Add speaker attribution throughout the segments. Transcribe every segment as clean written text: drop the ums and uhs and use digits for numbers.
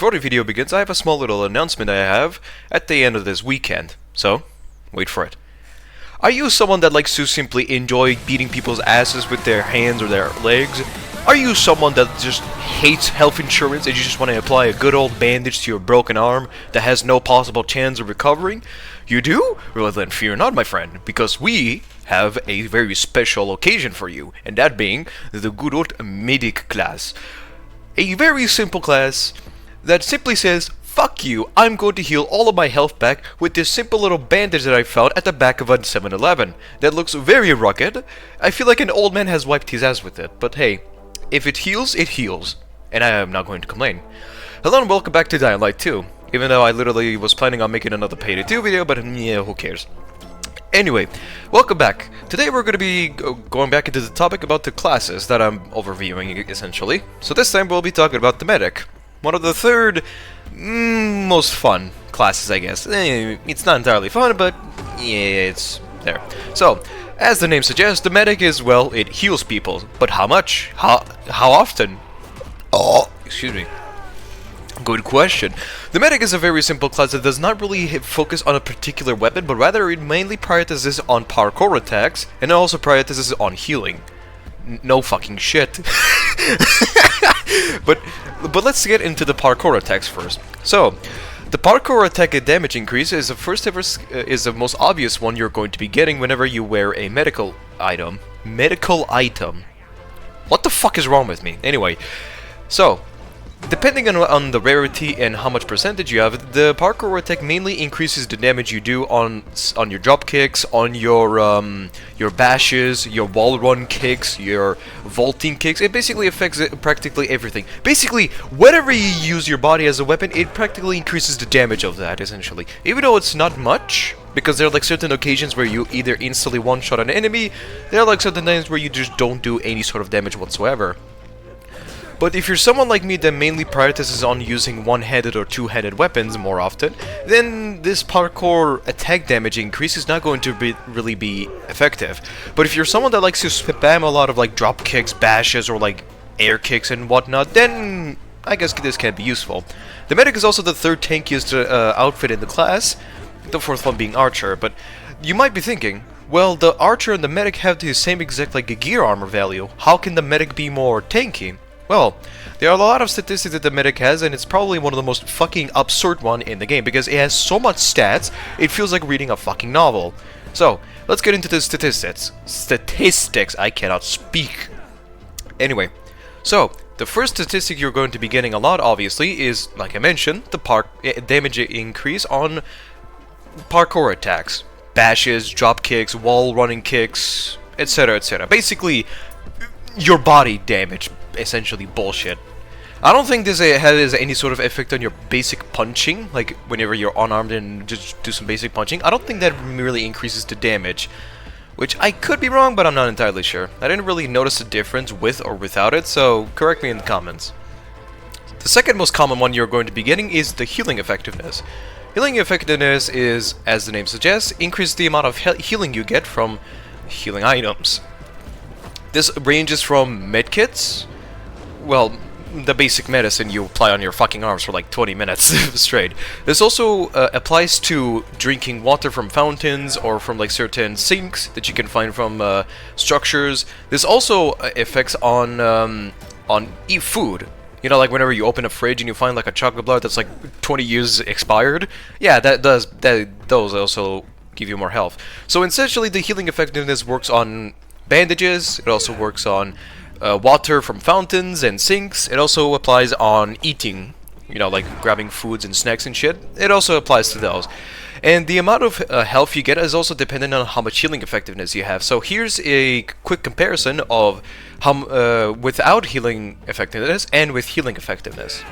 Speaker 1: Before the video begins, I have a small little announcement I have at the end of this weekend, so wait for it. Are you someone that likes to simply enjoy beating people's asses with their hands or their legs? Are you someone that just hates health insurance and you just want to apply a good old bandage to your broken arm that has no possible chance of recovering? You do? Well then fear not, my friend, because we have a very special occasion for you, and that being the good old medic class. A very simple class that simply says, fuck you, I'm going to heal all of my health back with this simple little bandage that I found at the back of a 7-Eleven. That looks very rugged. I feel like an old man has wiped his ass with it, but hey, if it heals, it heals. And I am not going to complain. Hello and welcome back to Dying Light 2. Even though I literally was planning on making another Payday 2 video, but yeah, who cares. Anyway, welcome back. Today we're going to be going back into the topic about the classes that I'm overviewing, essentially. So this time we'll be talking about the medic. One of the third most fun classes, I guess. It's not entirely fun, but yeah, it's there. So, as the name suggests, the medic is, well, it heals people. But how much? How often? Oh, excuse me. Good question. The medic is a very simple class that does not really focus on a particular weapon, but rather it mainly prioritizes on parkour attacks, and it also prioritizes on healing. No fucking shit. But let's get into the parkour attacks first. So, the parkour attack damage increase is the most obvious one you're going to be getting whenever you wear a medical item. Medical item. What the fuck is wrong with me? Anyway, so depending on the rarity and how much percentage you have, the parkour attack mainly increases the damage you do on your drop kicks, on your bashes, your wall run kicks, your vaulting kicks. It basically affects practically everything. Basically, whenever you use your body as a weapon, it practically increases the damage of that, essentially. Even though it's not much, because there are like certain occasions where you either instantly one-shot an enemy, there are like certain times where you just don't do any sort of damage whatsoever. But if you're someone like me that mainly prioritizes on using one-handed or two-handed weapons more often, then this parkour attack damage increase is not going to really be effective. But if you're someone that likes to spam a lot of like drop kicks, bashes, or like air kicks and whatnot, then I guess this can be useful. The medic is also the third tankiest outfit in the class, the fourth one being archer. But you might be thinking, well, the archer and the medic have the same exact like gear armor value. How can the medic be more tanky? Well, there are a lot of statistics that the medic has, and it's probably one of the most fucking absurd one in the game, because it has so much stats, it feels like reading a fucking novel. So, let's get into the statistics. I cannot speak. Anyway, so, the first statistic you're going to be getting a lot, obviously, is, like I mentioned, the damage increase on parkour attacks. Bashes, drop kicks, wall running kicks, etc, etc. Basically, your body damage. Essentially bullshit. I don't think this has any sort of effect on your basic punching, like whenever you're unarmed and just do some basic punching. I don't think that really increases the damage, which I could be wrong, but I'm not entirely sure. I didn't really notice a difference with or without it, so correct me in the comments. The second most common one you're going to be getting is the healing effectiveness. Healing effectiveness is, as the name suggests, increase the amount of healing you get from healing items. This ranges from medkits, well, the basic medicine you apply on your fucking arms for like 20 minutes straight. This also applies to drinking water from fountains or from like certain sinks that you can find from structures. This also affects on food. You know, like whenever you open a fridge and you find like a chocolate bar that's like 20 years expired. Yeah, those also give you more health. So essentially, the healing effectiveness works on bandages. It also works on water from fountains and sinks. It also applies on eating, you know, like grabbing foods and snacks and shit. It also applies to those. And the amount of health you get is also dependent on how much healing effectiveness you have. So here's a quick comparison of how without healing effectiveness and with healing effectiveness.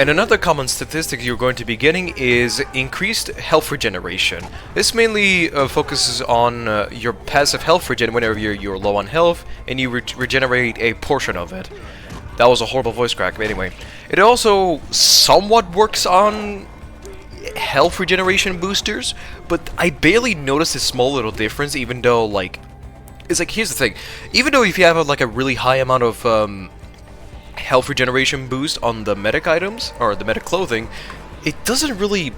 Speaker 1: And another common statistic you're going to be getting is increased health regeneration. This mainly focuses on your passive health regen whenever you're low on health, and you regenerate a portion of it. That was a horrible voice crack, but anyway. It also somewhat works on health regeneration boosters, but I barely noticed a small little difference, even though, like... It's like, here's the thing. Even though if you have, like, a really high amount of health regeneration boost on the medic items, or the medic clothing, it doesn't really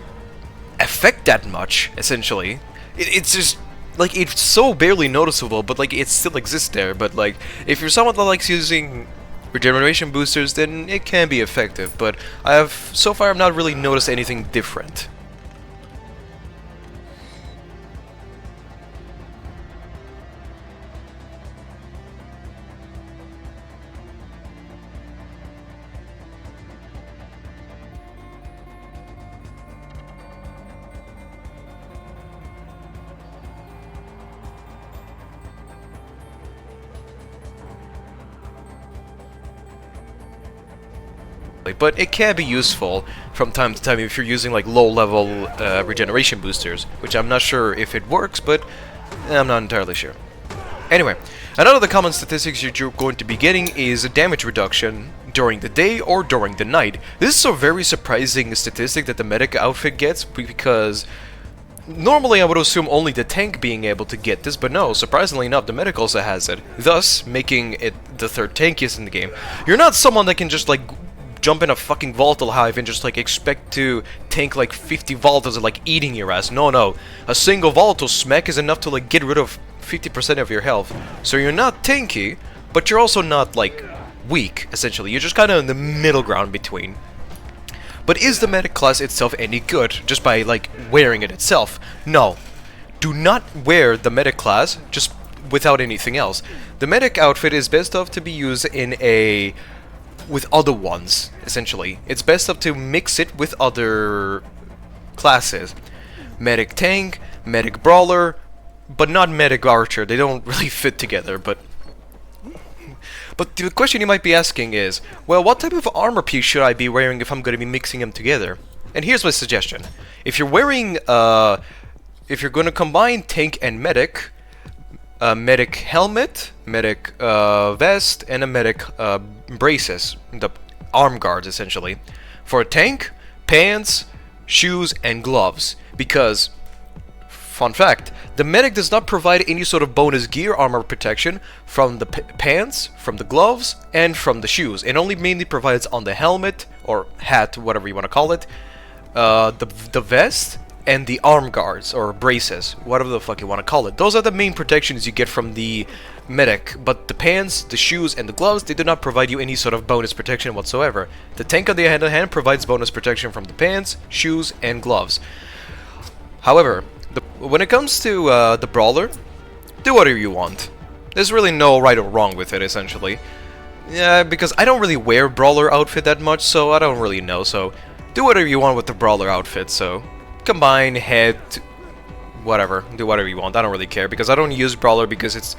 Speaker 1: affect that much, essentially. It's just... Like, it's so barely noticeable, but, like, it still exists there. But, like, if you're someone that likes using regeneration boosters, then it can be effective, but so far I've not really noticed anything different. But it can be useful from time to time if you're using like low-level regeneration boosters, which I'm not sure if it works, but I'm not entirely sure. Anyway, another of the common statistics you're going to be getting is a damage reduction during the day or during the night. This is a very surprising statistic that the medic outfit gets, because normally I would assume only the tank being able to get this, but no, surprisingly enough, the medic also has it, thus making it the third tankiest in the game. You're not someone that can just like jump in a fucking volatile hive and just like expect to tank like 50 volatiles and like eating your ass. No. A single volatile smack is enough to like get rid of 50% of your health. So you're not tanky, but you're also not like weak, essentially. You're just kind of in the middle ground between. But is the medic class itself any good just by like wearing it itself? No. Do not wear the medic class just without anything else. The medic outfit is best off to be used with other ones, essentially. It's best up to mix it with other classes. Medic tank, medic brawler, but not medic archer. They don't really fit together, but the question you might be asking is, well, what type of armor piece should I be wearing if I'm going to be mixing them together? And here's my suggestion. If you're wearing, if you're going to combine tank and medic, a medic helmet, medic vest, and a medic braces, the arm guards essentially. For a tank, pants, shoes, and gloves. Because, fun fact, the medic does not provide any sort of bonus gear armor protection from the pants, from the gloves, and from the shoes. It only mainly provides on the helmet, or hat, whatever you want to call it, the vest, and the arm guards, or braces, whatever the fuck you want to call it. Those are the main protections you get from the medic, but the pants, the shoes, and the gloves, they do not provide you any sort of bonus protection whatsoever. The tank, on the other hand, provides bonus protection from the pants, shoes, and gloves. However, when it comes to the brawler, do whatever you want. There's really no right or wrong with it, essentially. Yeah, because I don't really wear brawler outfit that much, so I don't really know, so do whatever you want with the brawler outfit, so combine, head, whatever, do whatever you want. I don't really care, because I don't use brawler because it's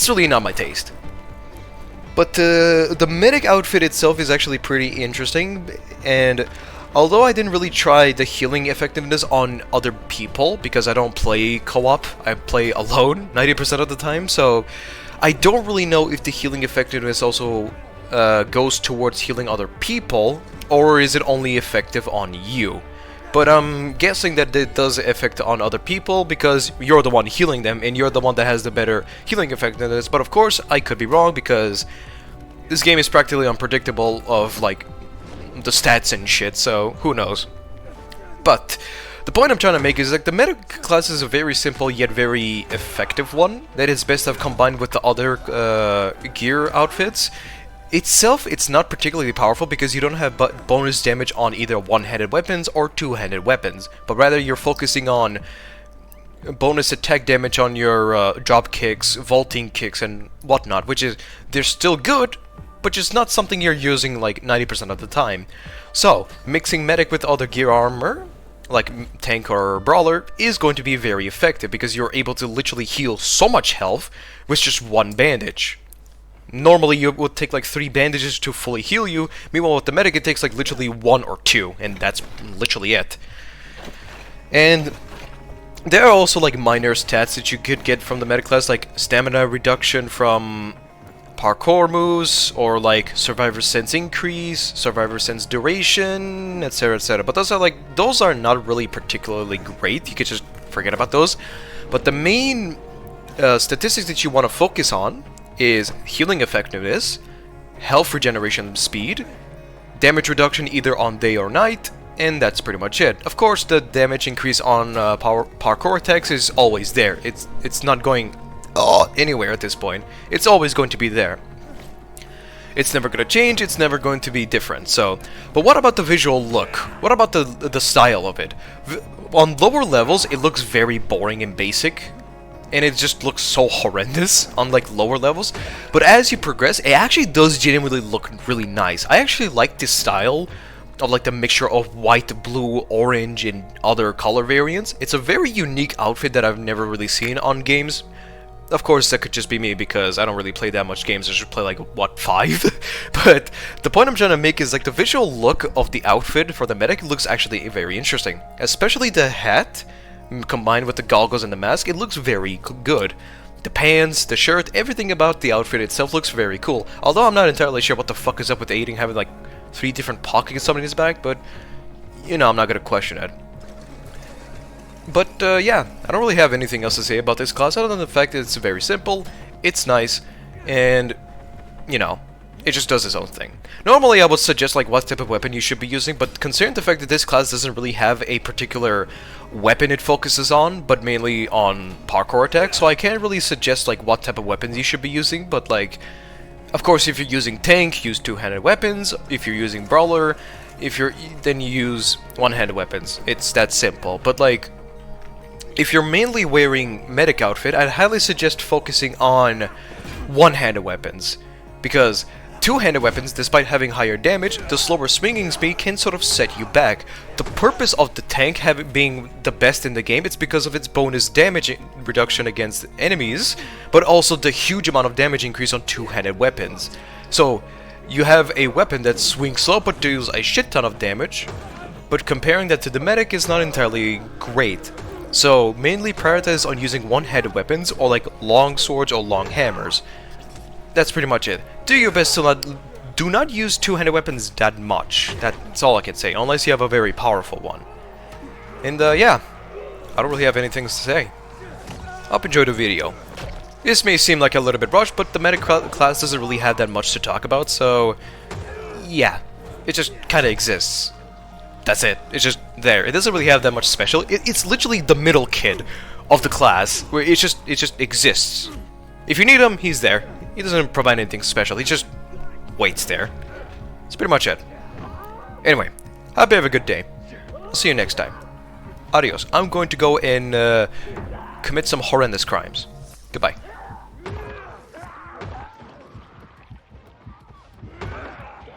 Speaker 1: really not my taste. But the medic outfit itself is actually pretty interesting, and although I didn't really try the healing effectiveness on other people, because I don't play co-op, I play alone 90% of the time, so I don't really know if the healing effectiveness also goes towards healing other people, or is it only effective on you. But I'm guessing that it does affect on other people because you're the one healing them and you're the one that has the better healing effectiveness. But of course, I could be wrong because this game is practically unpredictable of like the stats and shit, so who knows. But the point I'm trying to make is like the medic class is a very simple yet very effective one that is best have combined with the other gear outfits. Itself, it's not particularly powerful because you don't have bonus damage on either one-handed weapons or two-handed weapons, but rather you're focusing on bonus attack damage on your drop kicks, vaulting kicks, and whatnot, which is, they're still good, but just not something you're using like 90% of the time. So, mixing medic with other gear armor, like tank or brawler, is going to be very effective because you're able to literally heal so much health with just one bandage. Normally you would take like 3 bandages to fully heal you, meanwhile with the medic it takes like literally 1 or 2, and that's literally it. And there are also like minor stats that you could get from the medic class, like stamina reduction from parkour moves, or like survivor sense increase, survivor sense duration, etc, etc. But those are not really particularly great, you could just forget about those. But the main statistics that you want to focus on is healing effectiveness, health regeneration speed, damage reduction either on day or night, and that's pretty much it. Of course, the damage increase on parkour attacks is always there. It's not going anywhere at this point. It's always going to be there. It's never going to change, it's never going to be different. So, but what about the visual look? What about the style of it? On lower levels, it looks very boring and basic, and it just looks so horrendous on like lower levels. But as you progress, it actually does genuinely look really nice. I actually like this style of like the mixture of white, blue, orange, and other color variants. It's a very unique outfit that I've never really seen on games. Of course, that could just be me because I don't really play that much games. I should play like, what, 5? But the point I'm trying to make is like the visual look of the outfit for the medic looks actually very interesting. Especially the hat combined with the goggles and the mask, it looks very good. The pants, the shirt, everything about the outfit itself looks very cool. Although I'm not entirely sure what the fuck is up with Aiden having like 3 different pockets or something in his back, but you know, I'm not gonna question it. But yeah, I don't really have anything else to say about this class other than the fact that it's very simple, it's nice, and you know, it just does its own thing. Normally I would suggest like what type of weapon you should be using, but considering the fact that this class doesn't really have a particular weapon it focuses on, but mainly on parkour attacks, so I can't really suggest like what type of weapons you should be using. But like, of course, if you're using tank, use 2-handed weapons. If you're using brawler, then you use one-handed weapons. It's that simple. But like, if you're mainly wearing medic outfit, I'd highly suggest focusing on one-handed weapons, because 2-handed weapons, despite having higher damage, the slower swinging speed can sort of set you back. The purpose of the tank being the best in the game, it's because of its bonus damage reduction against enemies, but also the huge amount of damage increase on 2-handed weapons. So you have a weapon that swings slow but deals a shit ton of damage, but comparing that to the medic is not entirely great. So mainly prioritize on using one-handed weapons, or like long swords or long hammers. That's pretty much it. Do your best to do not use 2-handed weapons that much. That's all I can say, unless you have a very powerful one. And yeah, I don't really have anything to say. Hope you enjoyed the video. This may seem like a little bit rushed, but the medic class doesn't really have that much to talk about, so yeah, it just kinda exists. That's it. It's just there. It doesn't really have that much special. It's literally the middle kid of the class, where it just exists. If you need him, he's there. He doesn't provide anything special. He just waits there. That's pretty much it. Anyway, hope you have a good day. I'll see you next time. Adios. I'm going to go and commit some horrendous crimes. Goodbye.